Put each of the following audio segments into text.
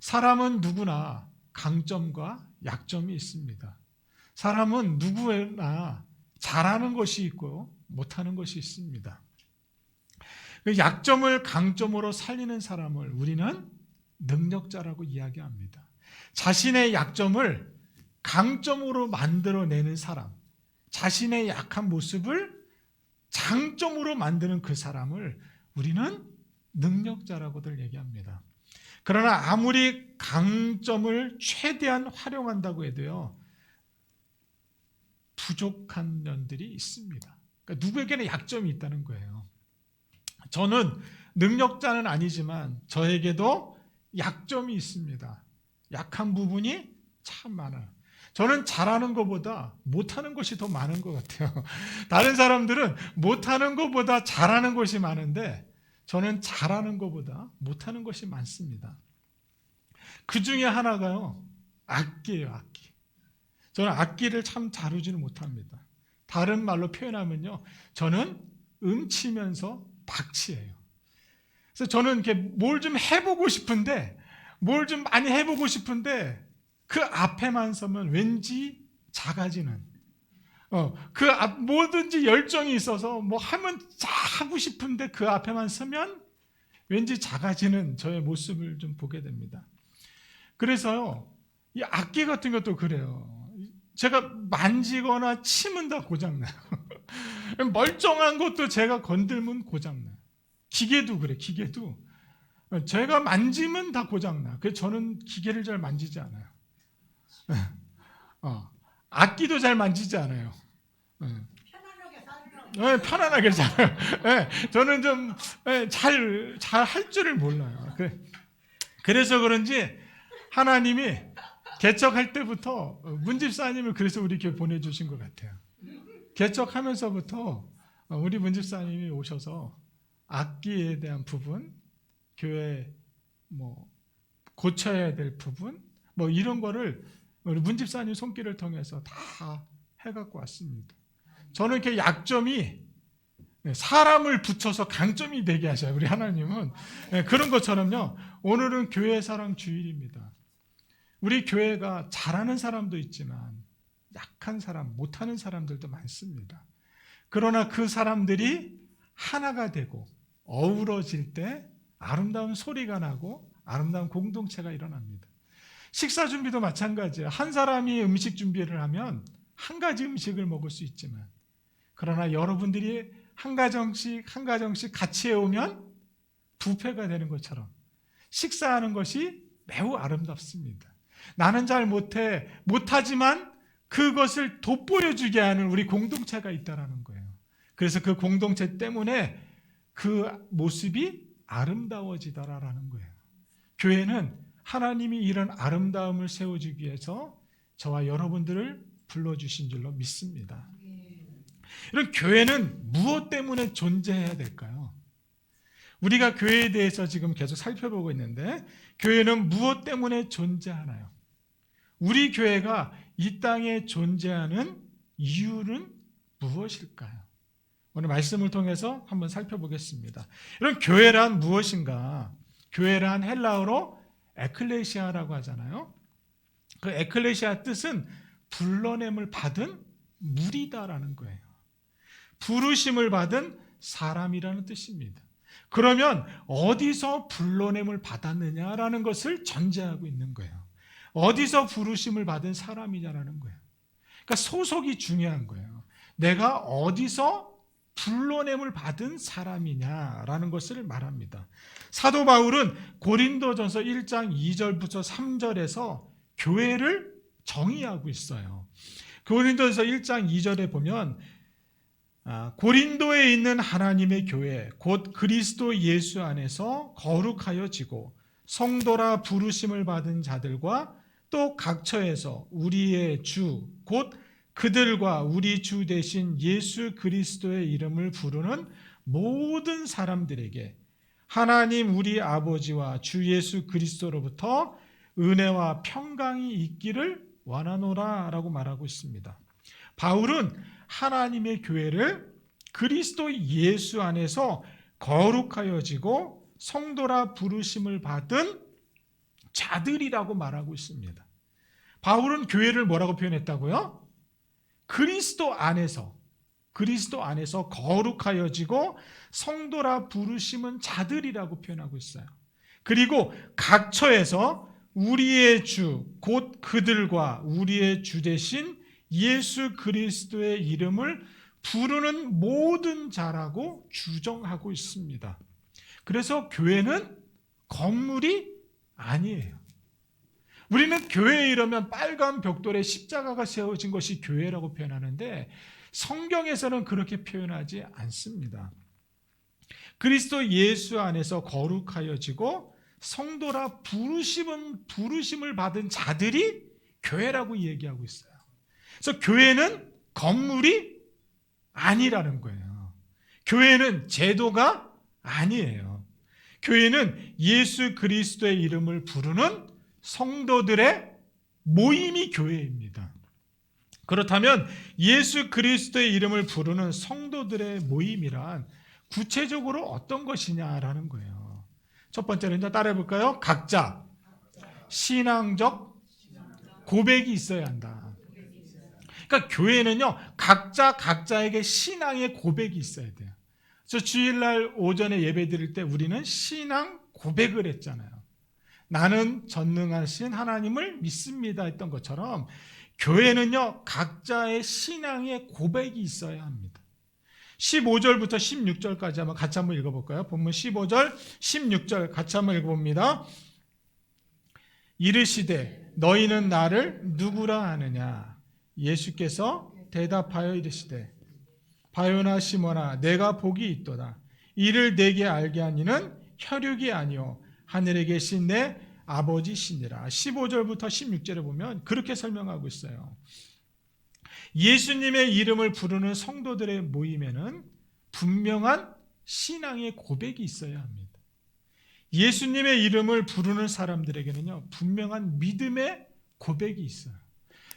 사람은 누구나 강점과 약점이 있습니다. 사람은 누구나 잘하는 것이 있고 못하는 것이 있습니다. 그 약점을 강점으로 살리는 사람을 우리는 능력자라고 이야기합니다. 자신의 약점을 강점으로 만들어내는 사람, 자신의 약한 모습을 장점으로 만드는 그 사람을 우리는 능력자라고들 얘기합니다. 그러나 아무리 강점을 최대한 활용한다고 해도요, 부족한 면들이 있습니다. 그러니까 누구에게나 약점이 있다는 거예요. 저는 능력자는 아니지만 저에게도 약점이 있습니다. 약한 부분이 참 많아요. 저는 잘하는 것보다 못하는 것이 더 많은 것 같아요. 다른 사람들은 못하는 것보다 잘하는 것이 많은데 저는 잘하는 것보다 못하는 것이 많습니다. 그 중에 하나가요, 악기예요, 악기. 저는 악기를 참 다루지는 못합니다. 다른 말로 표현하면요, 저는 음치면서 박치예요. 그래서 저는 이렇게 뭘 좀 해보고 싶은데, 뭘 좀 많이 해보고 싶은데, 그 앞에만 서면 왠지 작아지는, 뭐든지 열정이 있어서 뭐 하면 하고 싶은데 그 앞에만 서면 왠지 작아지는 저의 모습을 좀 보게 됩니다. 그래서요, 이 악기 같은 것도 그래요. 제가 만지거나 치면 다 고장나요. 멀쩡한 것도 제가 건들면 고장나요. 기계도 그래, 기계도. 제가 만지면 다 고장나. 그래서 저는 기계를 잘 만지지 않아요. 악기도 잘 만지지 않아요. 편안하게 살아요. 저는 좀 잘 할 줄을 몰라요. 그래서 그런지 하나님이 개척할 때부터 문집사님을 그래서 우리 교회 보내주신 것 같아요. 개척하면서부터 우리 문집사님이 오셔서 악기에 대한 부분, 교회 뭐 고쳐야 될 부분, 뭐 이런 거를 우리 문집사님 손길을 통해서 다 해갖고 왔습니다. 저는 이렇게 약점이 사람을 붙여서 강점이 되게 하셔요. 우리 하나님은 그런 것처럼요. 오늘은 교회 사랑 주일입니다. 우리 교회가 잘하는 사람도 있지만 약한 사람, 못하는 사람들도 많습니다. 그러나 그 사람들이 하나가 되고 어우러질 때 아름다운 소리가 나고 아름다운 공동체가 일어납니다. 식사 준비도 마찬가지예요. 한 사람이 음식 준비를 하면 한 가지 음식을 먹을 수 있지만 그러나 여러분들이 한 가정씩 같이 해오면 뷔페가 되는 것처럼 식사하는 것이 매우 아름답습니다. 나는 잘 못하지만 그것을 돋보여주게 하는 우리 공동체가 있다는 거예요. 그래서 그 공동체 때문에 그 모습이 아름다워지더라라는 거예요. 교회는 하나님이 이런 아름다움을 세워주기 위해서 저와 여러분들을 불러주신 줄로 믿습니다. 이런 교회는 무엇 때문에 존재해야 될까요? 우리가 교회에 대해서 지금 계속 살펴보고 있는데 교회는 무엇 때문에 존재하나요? 우리 교회가 이 땅에 존재하는 이유는 무엇일까요? 오늘 말씀을 통해서 한번 살펴보겠습니다. 이런 교회란 무엇인가? 교회란 헬라어로 에클레시아라고 하잖아요. 그 에클레시아 뜻은 불러냄을 받은 무리다라는 거예요. 부르심을 받은 사람이라는 뜻입니다. 그러면 어디서 불러냄을 받았느냐라는 것을 전제하고 있는 거예요. 어디서 부르심을 받은 사람이냐라는 거예요. 그러니까 소속이 중요한 거예요. 내가 어디서 불러냄을 받은 사람이냐라는 것을 말합니다. 사도 바울은 고린도전서 1장 2절부터 3절에서 교회를 정의하고 있어요. 고린도전서 1장 2절에 보면 고린도에 있는 하나님의 교회 곧 그리스도 예수 안에서 거룩하여지고 성도라 부르심을 받은 자들과 또 각처에서 우리의 주 곧 그들과 우리 주 대신 예수 그리스도의 이름을 부르는 모든 사람들에게 하나님 우리 아버지와 주 예수 그리스도로부터 은혜와 평강이 있기를 원하노라 라고 말하고 있습니다. 바울은 하나님의 교회를 그리스도 예수 안에서 거룩하여지고 성도라 부르심을 받은 자들이라고 말하고 있습니다. 바울은 교회를 뭐라고 표현했다고요? 그리스도 안에서 거룩하여지고 성도라 부르심은 자들이라고 표현하고 있어요. 그리고 각처에서 우리의 주, 곧 그들과 우리의 주 대신 예수 그리스도의 이름을 부르는 모든 자라고 주정하고 있습니다. 그래서 교회는 건물이 아니에요. 우리는 교회 이러면 빨간 벽돌에 십자가가 세워진 것이 교회라고 표현하는데 성경에서는 그렇게 표현하지 않습니다. 그리스도 예수 안에서 거룩하여지고 성도라 부르심을 받은 자들이 교회라고 얘기하고 있어요. 그래서 교회는 건물이 아니라는 거예요. 교회는 제도가 아니에요. 교회는 예수 그리스도의 이름을 부르는 성도들의 모임이 교회입니다. 그렇다면 예수 그리스도의 이름을 부르는 성도들의 모임이란 구체적으로 어떤 것이냐라는 거예요. 첫 번째로 이제 따라해 볼까요? 각자 신앙적 고백이 있어야 한다. 그러니까 교회는요, 각자에게 신앙의 고백이 있어야 돼요. 그래서 주일날 오전에 예배 드릴 때 우리는 신앙 고백을 했잖아요. 나는 전능하신 하나님을 믿습니다 했던 것처럼 교회는요, 각자의 신앙의 고백이 있어야 합니다. 15절부터 16절까지 같이 한번 읽어볼까요? 본문 15절, 16절 같이 한번 읽어봅니다. 이르시되 너희는 나를 누구라 하느냐? 예수께서 대답하여 이르시되 바요나 시몬아 내가 복이 있도다. 이를 내게 알게 한 이는 혈육이 아니요 하늘에 계신 내 아버지시니라. 15절부터 16절에 보면 그렇게 설명하고 있어요. 예수님의 이름을 부르는 성도들의 모임에는 분명한 신앙의 고백이 있어야 합니다. 예수님의 이름을 부르는 사람들에게는요, 분명한 믿음의 고백이 있어요.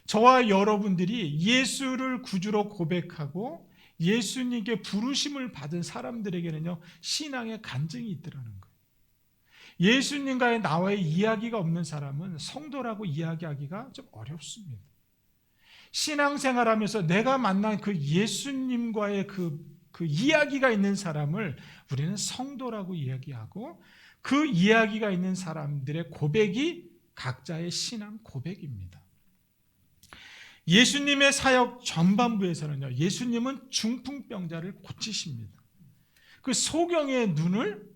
저와 여러분들이 예수를 구주로 고백하고 예수님께 부르심을 받은 사람들에게는요, 신앙의 간증이 있더라는 거예요. 예수님과의 나와의 이야기가 없는 사람은 성도라고 이야기하기가 좀 어렵습니다. 신앙생활하면서 내가 만난 그 예수님과의 그 이야기가 있는 사람을 우리는 성도라고 이야기하고 그 이야기가 있는 사람들의 고백이 각자의 신앙 고백입니다. 예수님의 사역 전반부에서는요, 예수님은 중풍병자를 고치십니다. 그 소경의 눈을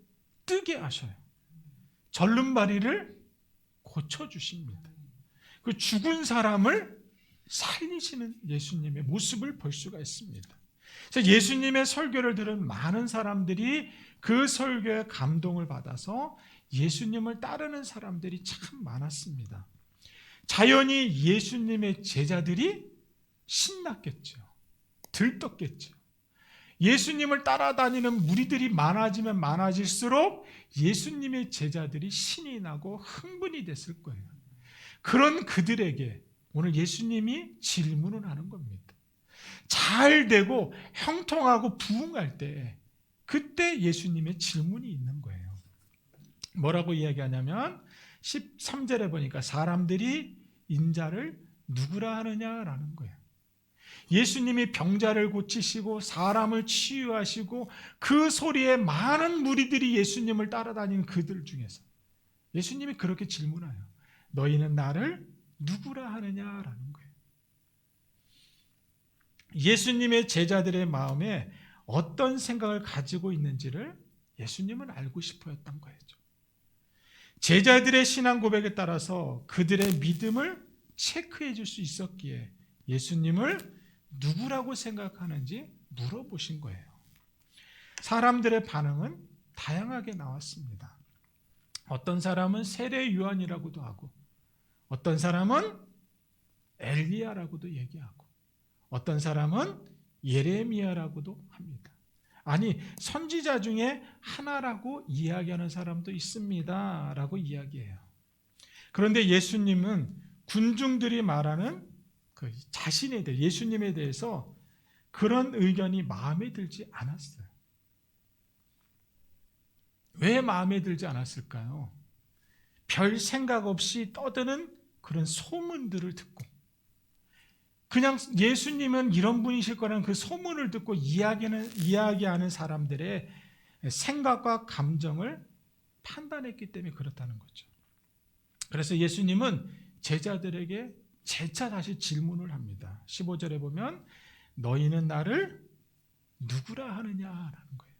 뜨게 하셔요. 절름발이를 고쳐주십니다. 그 죽은 사람을 살리시는 예수님의 모습을 볼 수가 있습니다. 그래서 예수님의 설교를 들은 많은 사람들이 그 설교에 감동을 받아서 예수님을 따르는 사람들이 참 많았습니다. 자연히 예수님의 제자들이 신났겠죠. 들떴겠죠. 예수님을 따라다니는 무리들이 많아지면 많아질수록 예수님의 제자들이 신이 나고 흥분이 됐을 거예요. 그런 그들에게 오늘 예수님이 질문을 하는 겁니다. 잘 되고 형통하고 부흥할 때 그때 예수님의 질문이 있는 거예요. 뭐라고 이야기하냐면 13절에 보니까 사람들이 인자를 누구라 하느냐라는 거예요. 예수님이 병자를 고치시고 사람을 치유하시고 그 소리에 많은 무리들이 예수님을 따라다니는 그들 중에서 예수님이 그렇게 질문해요. 너희는 나를 누구라 하느냐라는 거예요. 예수님의 제자들의 마음에 어떤 생각을 가지고 있는지를 예수님은 알고 싶어 했던 거예요. 제자들의 신앙 고백에 따라서 그들의 믿음을 체크해 줄 수 있었기에 예수님을 누구라고 생각하는지 물어보신 거예요. 사람들의 반응은 다양하게 나왔습니다. 어떤 사람은 세례 요한이라고도 하고 어떤 사람은 엘리야라고도 얘기하고 어떤 사람은 예레미야라고도 합니다. 아니 선지자 중에 하나라고 이야기하는 사람도 있습니다 라고 이야기해요. 그런데 예수님은 군중들이 말하는 그 자신에 대해 예수님에 대해서 그런 의견이 마음에 들지 않았어요. 왜 마음에 들지 않았을까요? 별 생각 없이 떠드는 그런 소문들을 듣고, 그냥 예수님은 이런 분이실 거라는 그 소문을 듣고 이야기하는 사람들의 생각과 감정을 판단했기 때문에 그렇다는 거죠. 그래서 예수님은 제자들에게 재차 다시 질문을 합니다. 15절에 보면 너희는 나를 누구라 하느냐라는 거예요.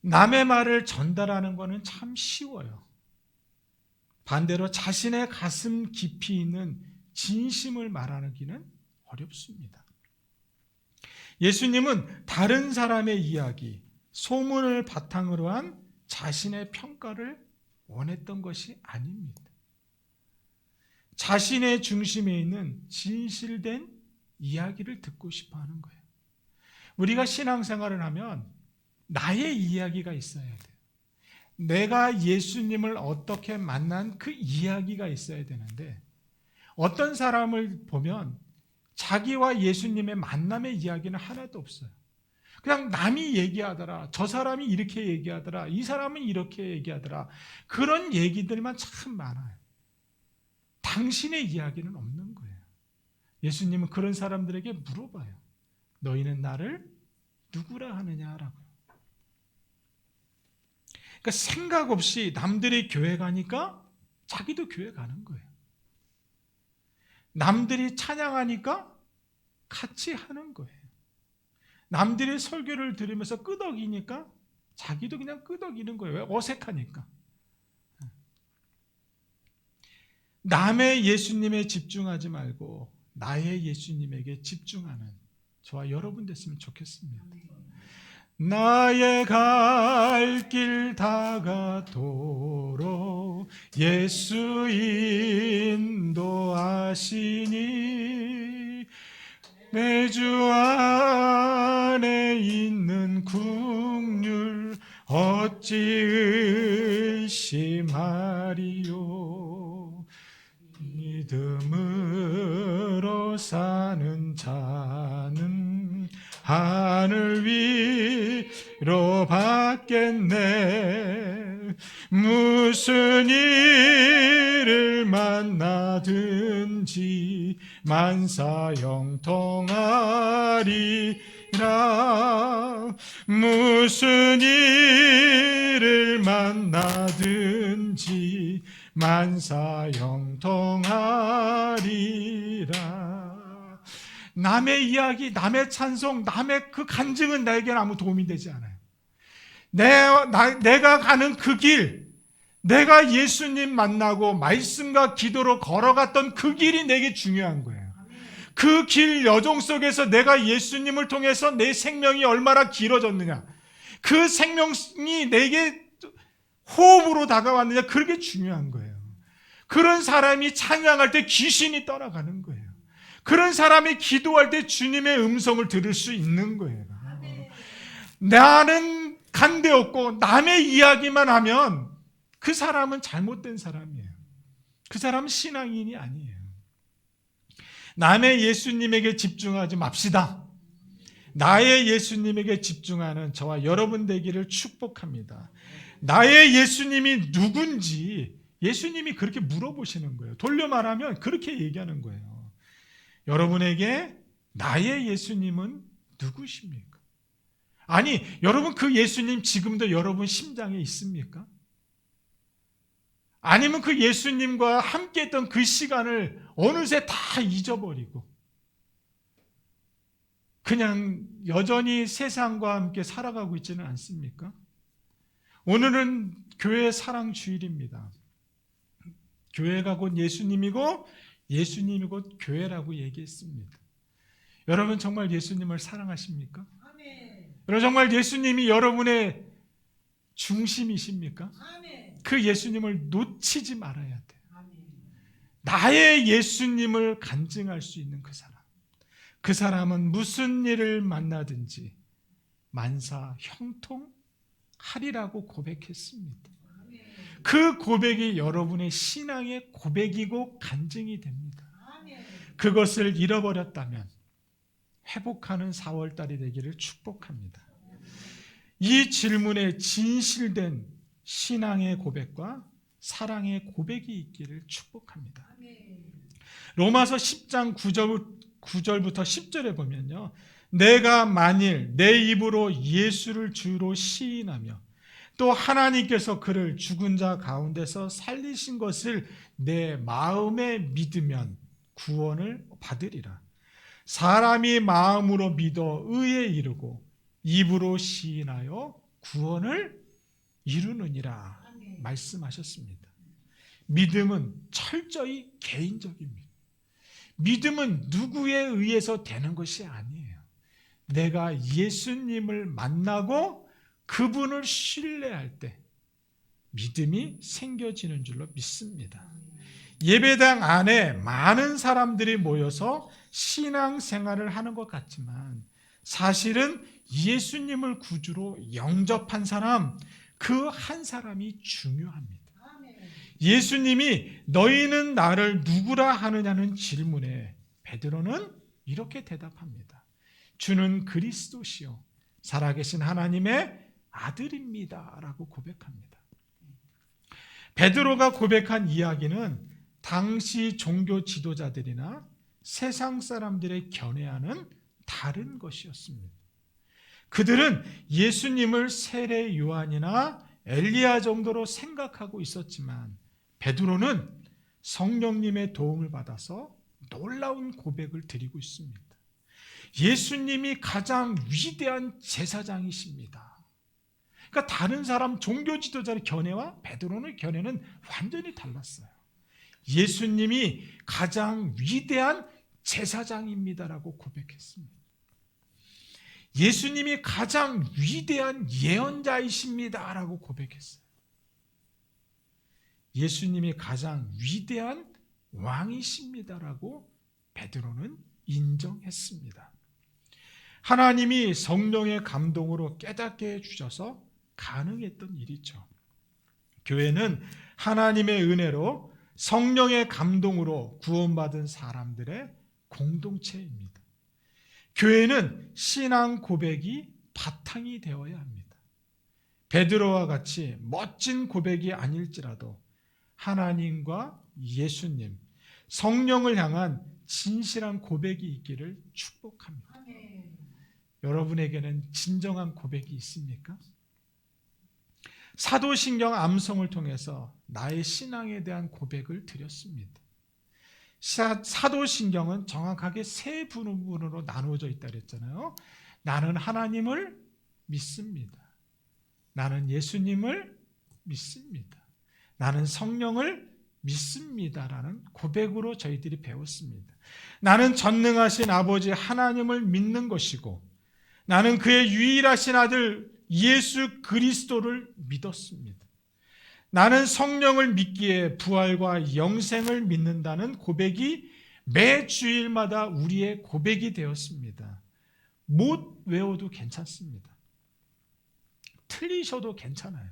남의 말을 전달하는 것은 참 쉬워요. 반대로 자신의 가슴 깊이 있는 진심을 말하기는 어렵습니다. 예수님은 다른 사람의 이야기, 소문을 바탕으로 한 자신의 평가를 원했던 것이 아닙니다. 자신의 중심에 있는 진실된 이야기를 듣고 싶어 하는 거예요. 우리가 신앙생활을 하면 나의 이야기가 있어야 돼요. 내가 예수님을 어떻게 만난 그 이야기가 있어야 되는데, 어떤 사람을 보면 자기와 예수님의 만남의 이야기는 하나도 없어요. 그냥 남이 얘기하더라, 저 사람이 이렇게 얘기하더라, 이 사람은 이렇게 얘기하더라, 그런 얘기들만 참 많아요. 당신의 이야기는 없는 거예요. 예수님은 그런 사람들에게 물어봐요. 너희는 나를 누구라 하느냐라고요. 그러니까 생각 없이 남들이 교회 가니까 자기도 교회 가는 거예요. 남들이 찬양하니까 같이 하는 거예요. 남들이 설교를 들으면서 끄덕이니까 자기도 그냥 끄덕이는 거예요. 왜? 어색하니까. 남의 예수님에 집중하지 말고 나의 예수님에게 집중하는 저와 여러분 됐으면 좋겠습니다. 나의 갈 길 다가도록 예수 인도하시니 내 주 안에 있는 긍휼 어찌 의심하리요. 믿음으로 사는 자는 하늘 위로 받겠네. 무슨 일을 만나든지 만사 형통하리라. 무슨 일을 만나든지 만사 형통하리라. 남의 이야기, 남의 찬송, 남의 그 간증은 나에게는 아무 도움이 되지 않아요. 내가 가는 그 길, 내가 예수님 만나고 말씀과 기도로 걸어갔던 그 길이 내게 중요한 거예요. 그 길 여정 속에서 내가 예수님을 통해서 내 생명이 얼마나 길어졌느냐, 그 생명이 내게 호흡으로 다가왔느냐, 그게 중요한 거예요. 그런 사람이 찬양할 때 귀신이 떠나가는 거예요. 그런 사람이 기도할 때 주님의 음성을 들을 수 있는 거예요. 나는 간데 없고 남의 이야기만 하면 그 사람은 잘못된 사람이에요. 그 사람은 신앙인이 아니에요. 남의 예수님에게 집중하지 맙시다. 나의 예수님에게 집중하는 저와 여러분 되기를 축복합니다. 나의 예수님이 누군지 예수님이 그렇게 물어보시는 거예요. 돌려 말하면 그렇게 얘기하는 거예요. 여러분에게 나의 예수님은 누구십니까? 아니, 여러분 그 예수님 지금도 여러분 심장에 있습니까? 아니면 그 예수님과 함께 했던 그 시간을 어느새 다 잊어버리고 그냥 여전히 세상과 함께 살아가고 있지는 않습니까? 오늘은 교회 사랑 주일입니다. 교회가 곧 예수님이고 예수님이 곧 교회라고 얘기했습니다. 여러분 정말 예수님을 사랑하십니까? 아멘. 여러분 정말 예수님이 여러분의 중심이십니까? 아멘. 그 예수님을 놓치지 말아야 돼요. 아멘. 나의 예수님을 간증할 수 있는 그 사람. 그 사람은 무슨 일을 만나든지 만사 형통하리라고 고백했습니다. 그 고백이 여러분의 신앙의 고백이고 간증이 됩니다. 그것을 잃어버렸다면 회복하는 4월달이 되기를 축복합니다. 이 질문에 진실된 신앙의 고백과 사랑의 고백이 있기를 축복합니다. 로마서 10장 9절부터 10절에 보면요. 내가 만일 내 입으로 예수를 주로 시인하며 또 하나님께서 그를 죽은 자 가운데서 살리신 것을 내 마음에 믿으면 구원을 받으리라. 사람이 마음으로 믿어 의에 이르고 입으로 시인하여 구원을 이루느니라 말씀하셨습니다. 믿음은 철저히 개인적입니다. 믿음은 누구에 의해서 되는 것이 아니에요. 내가 예수님을 만나고 그분을 신뢰할 때 믿음이 생겨지는 줄로 믿습니다. 예배당 안에 많은 사람들이 모여서 신앙생활을 하는 것 같지만 사실은 예수님을 구주로 영접한 사람, 그 한 사람이 중요합니다. 예수님이 너희는 나를 누구라 하느냐는 질문에 베드로는 이렇게 대답합니다. 주는 그리스도시요 살아계신 하나님의 아들입니다 라고 고백합니다. 베드로가 고백한 이야기는 당시 종교 지도자들이나 세상 사람들의 견해와는 다른 것이었습니다. 그들은 예수님을 세례 요한이나 엘리야 정도로 생각하고 있었지만 베드로는 성령님의 도움을 받아서 놀라운 고백을 드리고 있습니다. 예수님이 가장 위대한 제사장이십니다. 그러니까 다른 사람 종교 지도자의 견해와 베드로의 견해는 완전히 달랐어요. 예수님이 가장 위대한 제사장입니다라고 고백했습니다. 예수님이 가장 위대한 예언자이십니다라고 고백했어요. 예수님이 가장 위대한 왕이십니다라고 베드로는 인정했습니다. 하나님이 성령의 감동으로 깨닫게 해주셔서 가능했던 일이죠. 교회는 하나님의 은혜로 성령의 감동으로 구원받은 사람들의 공동체입니다. 교회는 신앙 고백이 바탕이 되어야 합니다. 베드로와 같이 멋진 고백이 아닐지라도 하나님과 예수님, 성령을 향한 진실한 고백이 있기를 축복합니다. 여러분에게는 진정한 고백이 있습니까? 사도신경 암송을 통해서 나의 신앙에 대한 고백을 드렸습니다. 사도신경은 정확하게 세 부분으로 나누어져 있다 그랬잖아요. 나는 하나님을 믿습니다. 나는 예수님을 믿습니다. 나는 성령을 믿습니다라는 고백으로 저희들이 배웠습니다. 나는 전능하신 아버지 하나님을 믿는 것이고 나는 그의 유일하신 아들 예수 그리스도를 믿었습니다. 나는 성령을 믿기에 부활과 영생을 믿는다는 고백이 매 주일마다 우리의 고백이 되었습니다. 못 외워도 괜찮습니다. 틀리셔도 괜찮아요.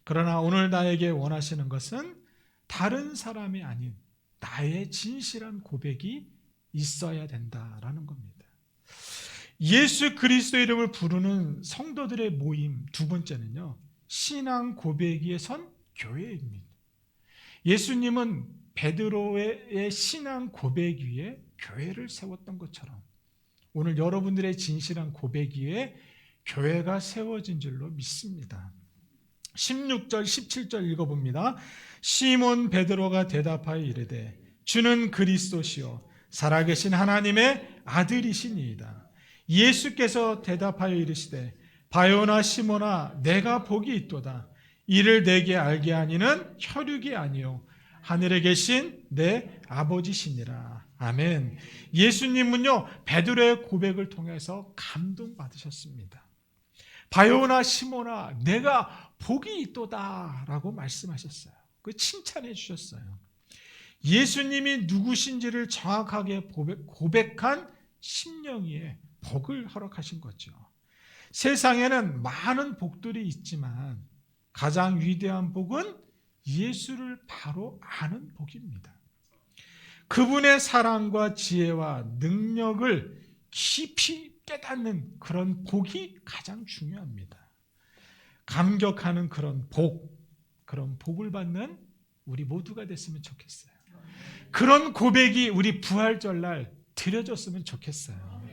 그러나 오늘 나에게 원하시는 것은 다른 사람이 아닌 나의 진실한 고백이 있어야 된다라는 겁니다. 예수 그리스도 이름을 부르는 성도들의 모임 두 번째는요. 신앙 고백 위에 선 교회입니다. 예수님은 베드로의 신앙 고백 위에 교회를 세웠던 것처럼 오늘 여러분들의 진실한 고백 위에 교회가 세워진 줄로 믿습니다. 16절 17절 읽어봅니다. 시몬 베드로가 대답하여 이르되 주는 그리스도시요 살아계신 하나님의 아들이시니이다. 예수께서 대답하여 이르시되 바요나 시몬아 내가 복이 있도다. 이를 내게 알게 하니는 혈육이 아니요 하늘에 계신 내 아버지시니라. 아멘. 예수님은요 베드로의 고백을 통해서 감동받으셨습니다. 바요나 시몬아 내가 복이 있도다 라고 말씀하셨어요. 그 칭찬해 주셨어요. 예수님이 누구신지를 정확하게 고백한 심령이에 복을 허락하신 거죠. 세상에는 많은 복들이 있지만 가장 위대한 복은 예수를 바로 아는 복입니다. 그분의 사랑과 지혜와 능력을 깊이 깨닫는 그런 복이 가장 중요합니다. 감격하는 그런 그런 복을 받는 우리 모두가 됐으면 좋겠어요. 그런 고백이 우리 부활절날 드려졌으면 좋겠어요.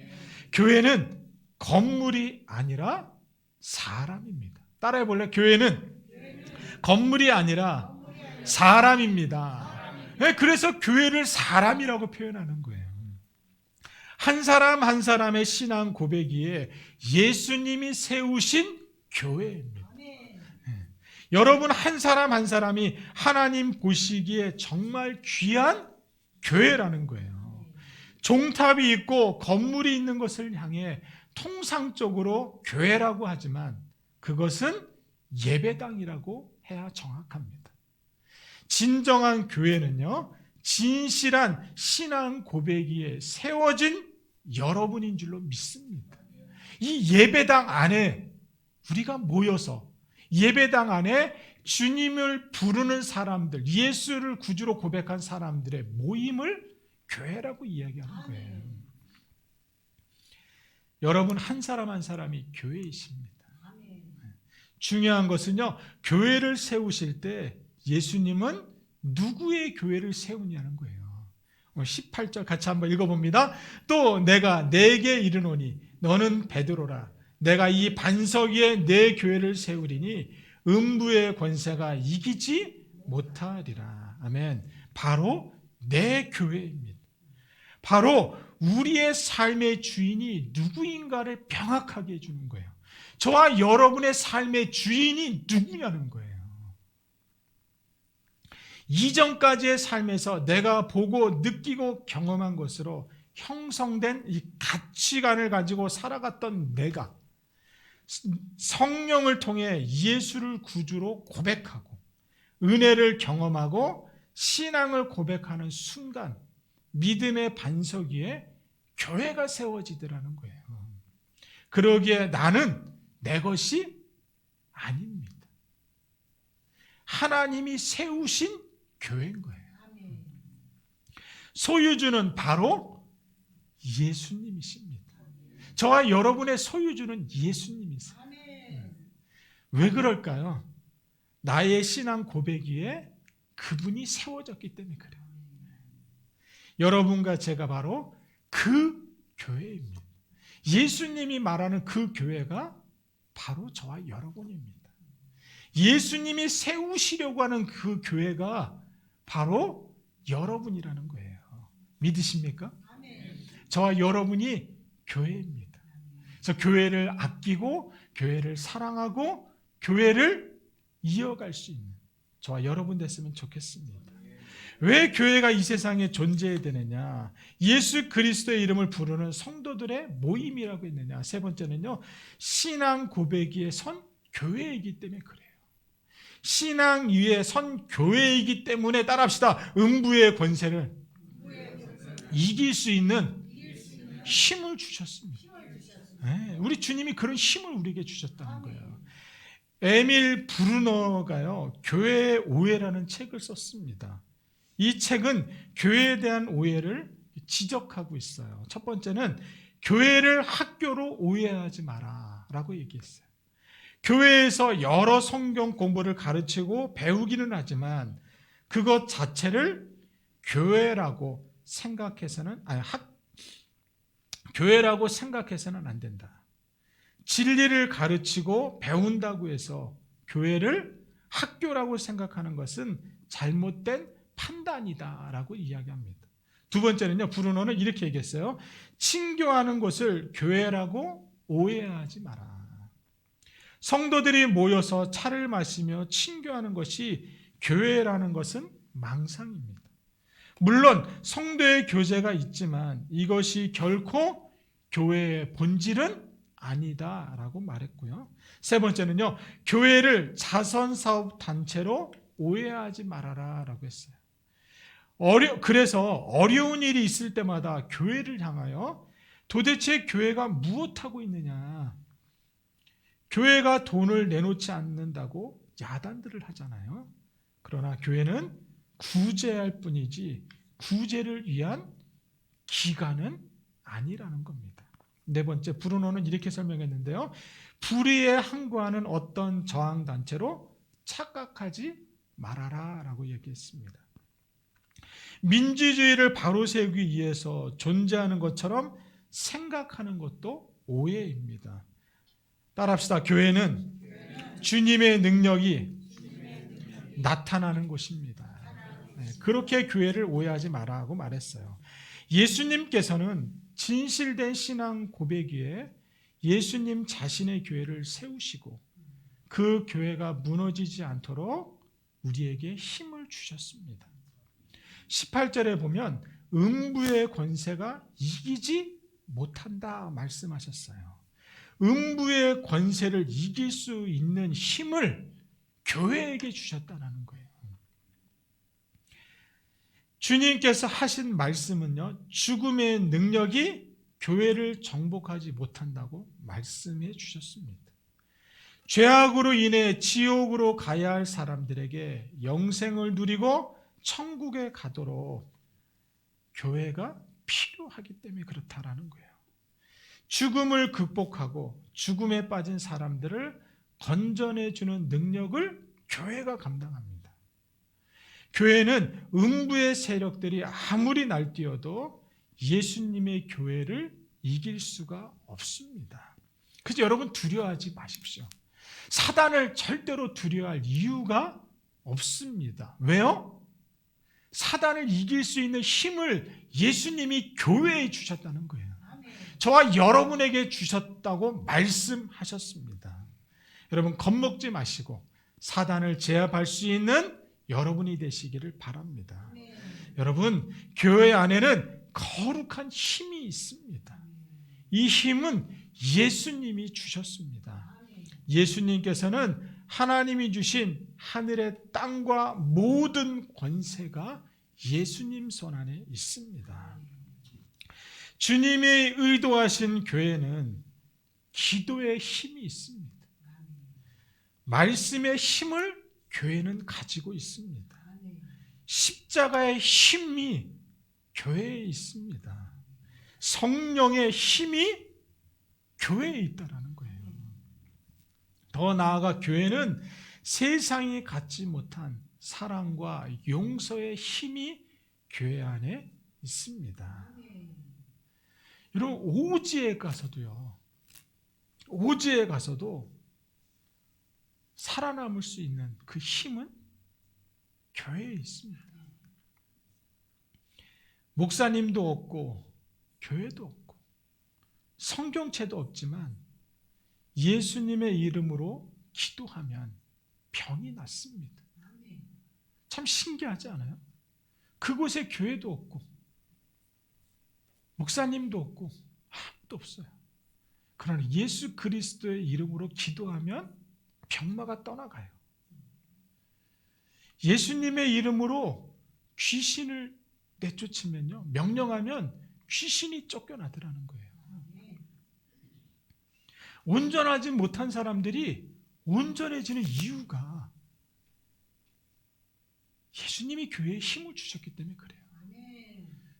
교회는 건물이 아니라 사람입니다. 따라해 볼래요? 교회는 건물이 아니라 사람입니다. 그래서 교회를 사람이라고 표현하는 거예요. 한 사람 한 사람의 신앙 고백이에 예수님이 세우신 교회입니다. 여러분 한 사람 한 사람이 하나님 보시기에 정말 귀한 교회라는 거예요. 종탑이 있고 건물이 있는 것을 향해 통상적으로 교회라고 하지만 그것은 예배당이라고 해야 정확합니다. 진정한 교회는요, 진실한 신앙 고백이에 세워진 여러분인 줄로 믿습니다. 이 예배당 안에 우리가 모여서 예배당 안에 주님을 부르는 사람들, 예수를 구주로 고백한 사람들의 모임을 교회라고 이야기하는 거예요. 여러분 한 사람 한 사람이 교회이십니다. 중요한 것은요, 교회를 세우실 때 예수님은 누구의 교회를 세우냐는 거예요. 18절 같이 한번 읽어봅니다. 또 내가 내게 이르노니 너는 베드로라. 내가 이 반석 위에 내 교회를 세우리니 음부의 권세가 이기지 못하리라. 아멘. 바로 내 교회입니다. 바로 우리의 삶의 주인이 누구인가를 명확하게 해주는 거예요. 저와 여러분의 삶의 주인이 누구냐는 거예요. 이전까지의 삶에서 내가 보고 느끼고 경험한 것으로 형성된 이 가치관을 가지고 살아갔던 내가 성령을 통해 예수를 구주로 고백하고 은혜를 경험하고 신앙을 고백하는 순간 믿음의 반석 위에 교회가 세워지더라는 거예요. 그러기에 나는 내 것이 아닙니다. 하나님이 세우신 교회인 거예요. 소유주는 바로 예수님이십니다. 저와 여러분의 소유주는 예수님이세요. 왜 그럴까요? 나의 신앙 고백 위에 그분이 세워졌기 때문에 그래요. 여러분과 제가 바로 그 교회입니다. 예수님이 말하는 그 교회가 바로 저와 여러분입니다. 예수님이 세우시려고 하는 그 교회가 바로 여러분이라는 거예요. 믿으십니까? 저와 여러분이 교회입니다. 그래서 교회를 아끼고 교회를 사랑하고 교회를 이어갈 수 있는 저와 여러분 됐으면 좋겠습니다. 왜 교회가 이 세상에 존재해야 되느냐? 예수 그리스도의 이름을 부르는 성도들의 모임이라고 했느냐? 세 번째는요, 신앙 고백 위에 선 교회이기 때문에 그래요. 신앙 위에 선 교회이기 때문에 따라합시다. 음부의 권세를 이길 수 있는 힘을 주셨습니다. 네, 우리 주님이 그런 힘을 우리에게 주셨다는 거예요. 에밀 브루너가요, 교회의 오해라는 책을 썼습니다. 이 책은 교회에 대한 오해를 지적하고 있어요. 첫 번째는 교회를 학교로 오해하지 마라 라고 얘기했어요. 교회에서 여러 성경 공부를 가르치고 배우기는 하지만 그것 자체를 교회라고 생각해서는 교회라고 생각해서는 안 된다. 진리를 가르치고 배운다고 해서 교회를 학교라고 생각하는 것은 잘못된 판단이다라고 이야기합니다. 두 번째는요, 브루노는 이렇게 얘기했어요. 친교하는 것을 교회라고 오해하지 마라. 성도들이 모여서 차를 마시며 친교하는 것이 교회라는 것은 망상입니다. 물론 성도의 교제가 있지만 이것이 결코 교회의 본질은 아니다라고 말했고요. 세 번째는요, 교회를 자선사업 단체로 오해하지 말아라라고 했어요. 그래서 어려운 일이 있을 때마다 교회를 향하여 도대체 교회가 무엇하고 있느냐, 교회가 돈을 내놓지 않는다고 야단들을 하잖아요. 그러나 교회는 구제할 뿐이지 구제를 위한 기관은 아니라는 겁니다. 네 번째, 브루노는 이렇게 설명했는데요. 불의에 항거하는 어떤 저항단체로 착각하지 말아라 라고 얘기했습니다. 민주주의를 바로 세우기 위해서 존재하는 것처럼 생각하는 것도 오해입니다. 따라합시다. 교회는 주님의 능력이 나타나는 곳입니다. 그렇게 교회를 오해하지 말라고 말했어요. 예수님께서는 진실된 신앙 고백 위에 예수님 자신의 교회를 세우시고 그 교회가 무너지지 않도록 우리에게 힘을 주셨습니다. 18절에 보면 음부의 권세가 이기지 못한다 말씀하셨어요. 음부의 권세를 이길 수 있는 힘을 교회에게 주셨다는 거예요. 주님께서 하신 말씀은요, 죽음의 능력이 교회를 정복하지 못한다고 말씀해 주셨습니다. 죄악으로 인해 지옥으로 가야 할 사람들에게 영생을 누리고 천국에 가도록 교회가 필요하기 때문에 그렇다라는 거예요. 죽음을 극복하고 죽음에 빠진 사람들을 건져내주는 능력을 교회가 감당합니다. 교회는 음부의 세력들이 아무리 날뛰어도 예수님의 교회를 이길 수가 없습니다. 그래서 여러분 두려워하지 마십시오. 사단을 절대로 두려워할 이유가 없습니다. 왜요? 사단을 이길 수 있는 힘을 예수님이 교회에 주셨다는 거예요. 저와 여러분에게 주셨다고 말씀하셨습니다. 여러분 겁먹지 마시고 사단을 제압할 수 있는 여러분이 되시기를 바랍니다. 여러분, 교회 안에는 거룩한 힘이 있습니다. 이 힘은 예수님이 주셨습니다. 예수님께서는 하나님이 주신 하늘의 땅과 모든 권세가 예수님 손 안에 있습니다. 주님이 의도하신 교회는 기도의 힘이 있습니다. 말씀의 힘을 교회는 가지고 있습니다. 십자가의 힘이 교회에 있습니다. 성령의 힘이 교회에 있다라는 거예요. 더 나아가 교회는 세상이 갖지 못한 사랑과 용서의 힘이 교회 안에 있습니다. 여러분, 오지에 가서도 살아남을 수 있는 그 힘은 교회에 있습니다. 목사님도 없고 교회도 없고 성경책도 없지만 예수님의 이름으로 기도하면 병이 낫습니다. 참 신기하지 않아요? 그곳에 교회도 없고 목사님도 없고 아무도 없어요. 그러나 예수 그리스도의 이름으로 기도하면 병마가 떠나가요. 예수님의 이름으로 귀신을 내쫓으면요, 명령하면 귀신이 쫓겨나더라는 거예요. 온전하지 못한 사람들이 온전해지는 이유가 예수님이 교회에 힘을 주셨기 때문에 그래요.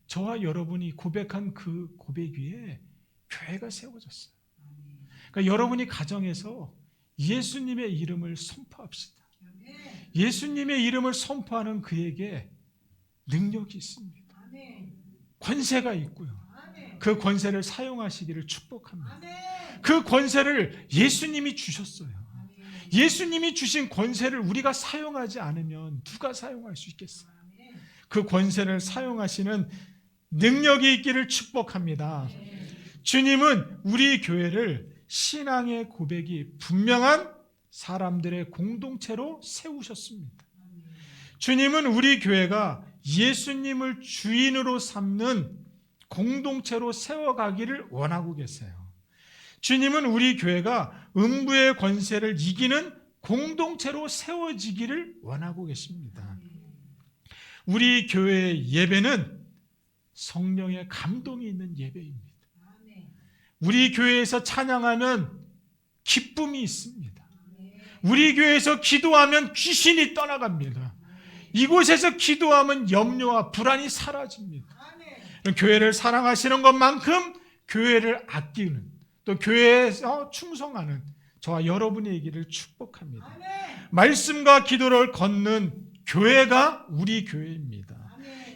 저와 여러분이 고백한 그 고백 위에 교회가 세워졌어요. 그러니까 여러분이 가정에서 예수님의 이름을 선포합시다. 예수님의 이름을 선포하는 그에게 능력이 있습니다. 권세가 있고요. 그 권세를 사용하시기를 축복합니다. 그 권세를 예수님이 주셨어요. 예수님이 주신 권세를 우리가 사용하지 않으면 누가 사용할 수 있겠어요? 그 권세를 사용하시는 능력이 있기를 축복합니다. 주님은 우리 교회를 신앙의 고백이 분명한 사람들의 공동체로 세우셨습니다. 주님은 우리 교회가 예수님을 주인으로 삼는 공동체로 세워가기를 원하고 계세요. 주님은 우리 교회가 음부의 권세를 이기는 공동체로 세워지기를 원하고 계십니다. 우리 교회의 예배는 성령의 감동이 있는 예배입니다. 우리 교회에서 찬양하면 기쁨이 있습니다. 우리 교회에서 기도하면 귀신이 떠나갑니다. 이곳에서 기도하면 염려와 불안이 사라집니다. 교회를 사랑하시는 것만큼 교회를 아끼는 또 교회에서 충성하는 저와 여러분의 얘기를 축복합니다. 말씀과 기도를 걷는 교회가 우리 교회입니다.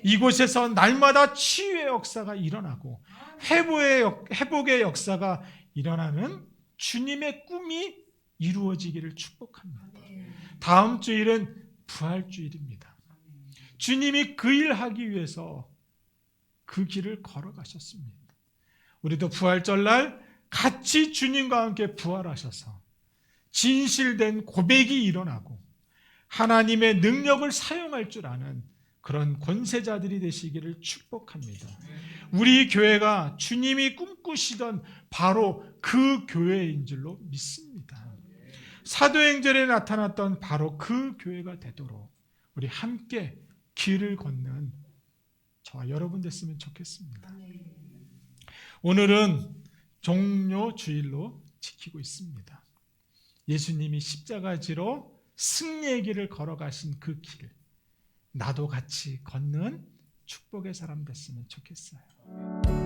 이곳에서 날마다 치유의 역사가 일어나고 회복의 역사가 일어나는 주님의 꿈이 이루어지기를 축복합니다. 다음 주일은 부활주일입니다. 주님이 그 일하기 위해서 그 길을 걸어가셨습니다. 우리도 부활절날 같이 주님과 함께 부활하셔서 진실된 고백이 일어나고 하나님의 능력을 사용할 줄 아는 그런 권세자들이 되시기를 축복합니다. 우리 교회가 주님이 꿈꾸시던 바로 그 교회인 줄로 믿습니다. 사도행전에 나타났던 바로 그 교회가 되도록 우리 함께 길을 걷는 저와 여러분 됐으면 좋겠습니다. 오늘은 종료 주일로 지키고 있습니다. 예수님이 십자가 지로 승리의 길을 걸어가신 그 길, 나도 같이 걷는 축복의 사람 됐으면 좋겠어요.